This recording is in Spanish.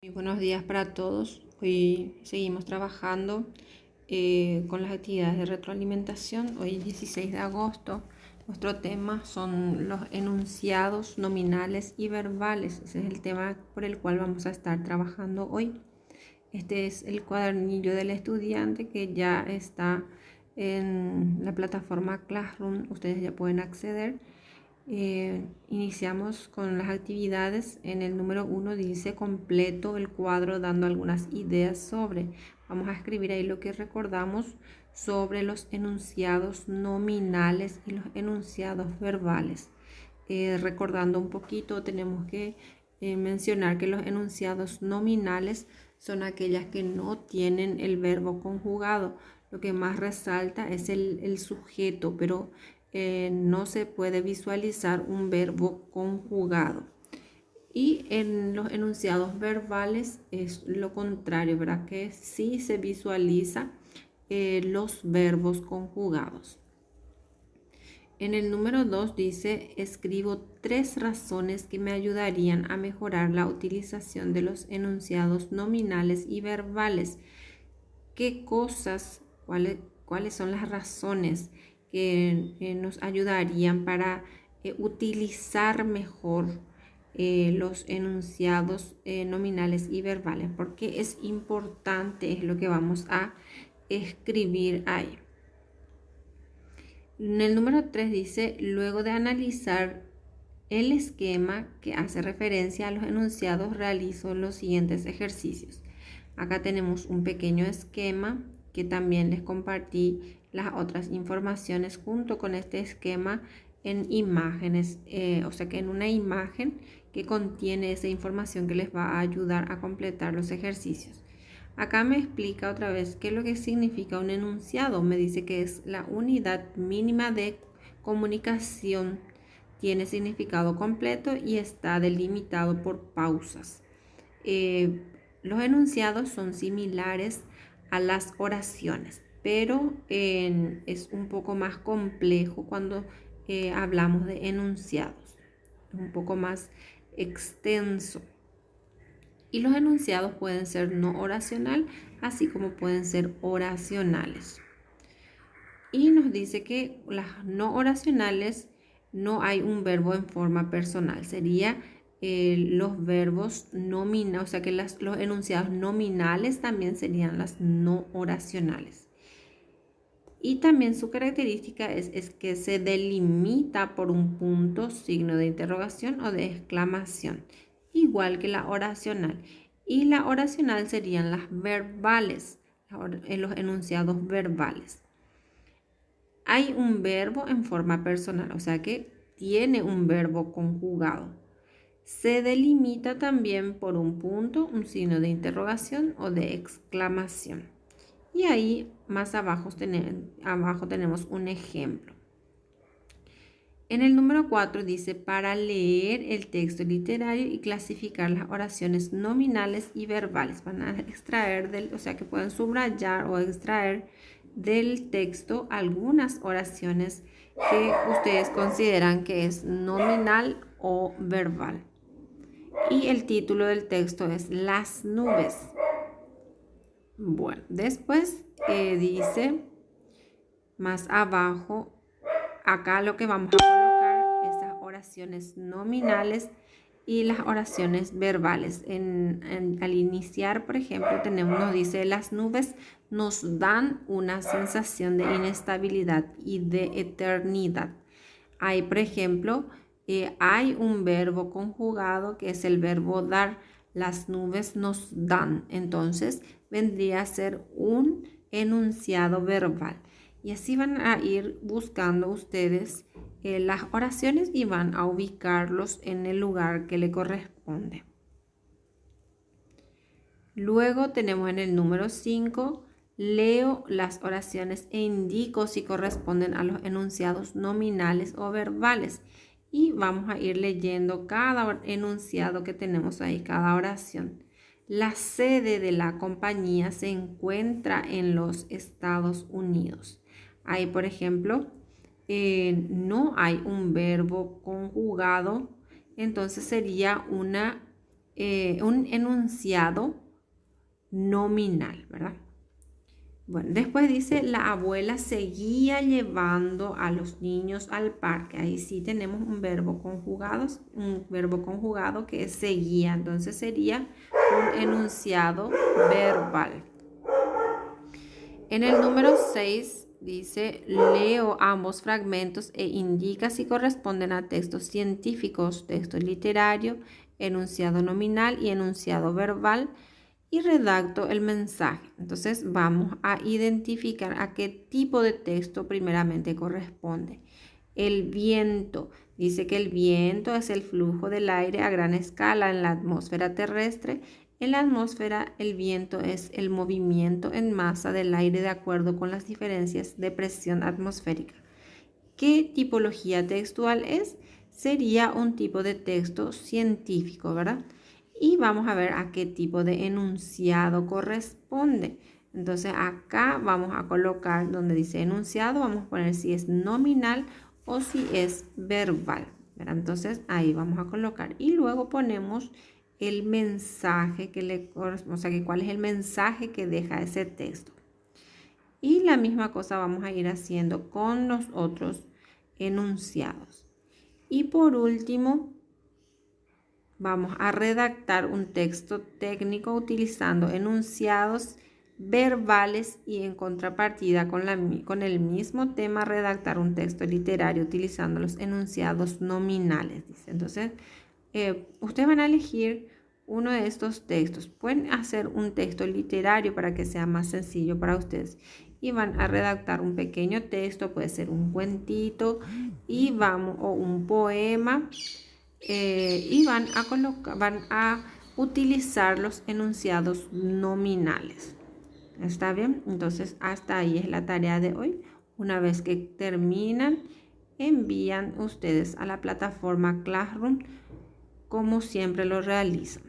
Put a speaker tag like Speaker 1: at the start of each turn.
Speaker 1: Muy buenos días para todos. Hoy seguimos trabajando con las actividades de retroalimentación. Hoy es 16 de agosto. Nuestro tema son los enunciados nominales y verbales. Ese es el tema por el cual vamos a estar trabajando hoy. Este es el cuadernillo del estudiante que ya está en la plataforma Classroom. Ustedes ya pueden acceder. Iniciamos con las actividades. En el número 1 dice completo el cuadro dando algunas ideas sobre. Vamos a escribir ahí lo que recordamos sobre los enunciados nominales y los enunciados verbales. Recordando un poquito, tenemos que mencionar que los enunciados nominales son aquellas que no tienen el verbo conjugado. Lo que más resalta es el sujeto, pero no se puede visualizar un verbo conjugado. Y en los enunciados verbales es lo contrario, ¿verdad? Que sí se visualiza los verbos conjugados. En el número 2 dice, escribo 3 razones que me ayudarían a mejorar la utilización de los enunciados nominales y verbales. ¿Qué cosas, cuáles son las razones que nos ayudarían para utilizar mejor los enunciados nominales y verbales? Porque es importante, es lo que vamos a escribir ahí. En el número 3 dice, luego de analizar el esquema que hace referencia a los enunciados, realizo los siguientes ejercicios. Acá tenemos un pequeño esquema que también les compartí las otras informaciones junto con este esquema en imágenes, o sea que en una imagen que contiene esa información que les va a ayudar a completar los ejercicios. Acá me explica otra vez qué es lo que significa un enunciado. Me dice que es la unidad mínima de comunicación, tiene significado completo y está delimitado por pausas. Los enunciados son similares a las oraciones, pero es un poco más complejo cuando hablamos de enunciados, un poco más extenso. Y los enunciados pueden ser no oracional, así como pueden ser oracionales. Y nos dice que las no oracionales no hay un verbo en forma personal. Sería los verbos nominales, o sea que los enunciados nominales también serían las no oracionales. Y también su característica es que se delimita por un punto, signo de interrogación o de exclamación, igual que la oracional. Y la oracional serían las verbales, los enunciados verbales. Hay un verbo en forma personal, o sea que tiene un verbo conjugado. Se delimita también por un punto, un signo de interrogación o de exclamación. Y ahí más abajo tenemos un ejemplo. En el número 4 dice, para leer el texto literario y clasificar las oraciones nominales y verbales. Van a extraer, o sea que pueden subrayar o extraer del texto algunas oraciones que ustedes consideran que es nominal o verbal. Y el título del texto es Las nubes. Bueno, después dice más abajo, acá lo que vamos a colocar esas oraciones nominales y las oraciones verbales. Al iniciar, por ejemplo, nos dice, las nubes nos dan una sensación de inestabilidad y de eternidad. Hay, por ejemplo, hay un verbo conjugado que es el verbo dar. Las nubes nos dan. Entonces, vendría a ser un enunciado verbal. Y así van a ir buscando ustedes las oraciones y van a ubicarlos en el lugar que le corresponde. Luego tenemos en el número 5, leo las oraciones e indico si corresponden a los enunciados nominales o verbales. Y vamos a ir leyendo cada enunciado que tenemos ahí, cada oración. La sede de la compañía se encuentra en los Estados Unidos. Ahí, por ejemplo, no hay un verbo conjugado, entonces sería una un enunciado nominal, ¿verdad? Bueno, después dice, la abuela seguía llevando a los niños al parque. Ahí sí tenemos un verbo conjugado que es seguía. Entonces sería un enunciado verbal. En el número 6 dice, leo ambos fragmentos e indica si corresponden a textos científicos, texto literario, enunciado nominal y enunciado verbal, y redacto el mensaje. Entonces vamos a identificar a qué tipo de texto primeramente corresponde. El viento. Dice que el viento es el flujo del aire a gran escala en la atmósfera terrestre. En la atmósfera, el viento es el movimiento en masa del aire de acuerdo con las diferencias de presión atmosférica. ¿Qué tipología textual es? Sería un tipo de texto científico, ¿verdad? Y vamos a ver a qué tipo de enunciado corresponde. Entonces acá vamos a colocar donde dice enunciado, vamos a poner si es nominal o si es verbal, ¿verdad? Entonces ahí vamos a colocar y luego ponemos el mensaje que le corresponde, o sea, que cuál es el mensaje que deja ese texto. Y la misma cosa vamos a ir haciendo con los otros enunciados. Y por último, vamos a redactar un texto técnico utilizando enunciados verbales y en contrapartida con el mismo tema redactar un texto literario utilizando los enunciados nominales. Entonces, ustedes van a elegir uno de estos textos. Pueden hacer un texto literario para que sea más sencillo para ustedes. Y van a redactar un pequeño texto, puede ser un cuentito o un poema. Y van a utilizar los enunciados nominales. ¿Está bien? Entonces, hasta ahí es la tarea de hoy. Una vez que terminan, envían ustedes a la plataforma Classroom como siempre lo realizan.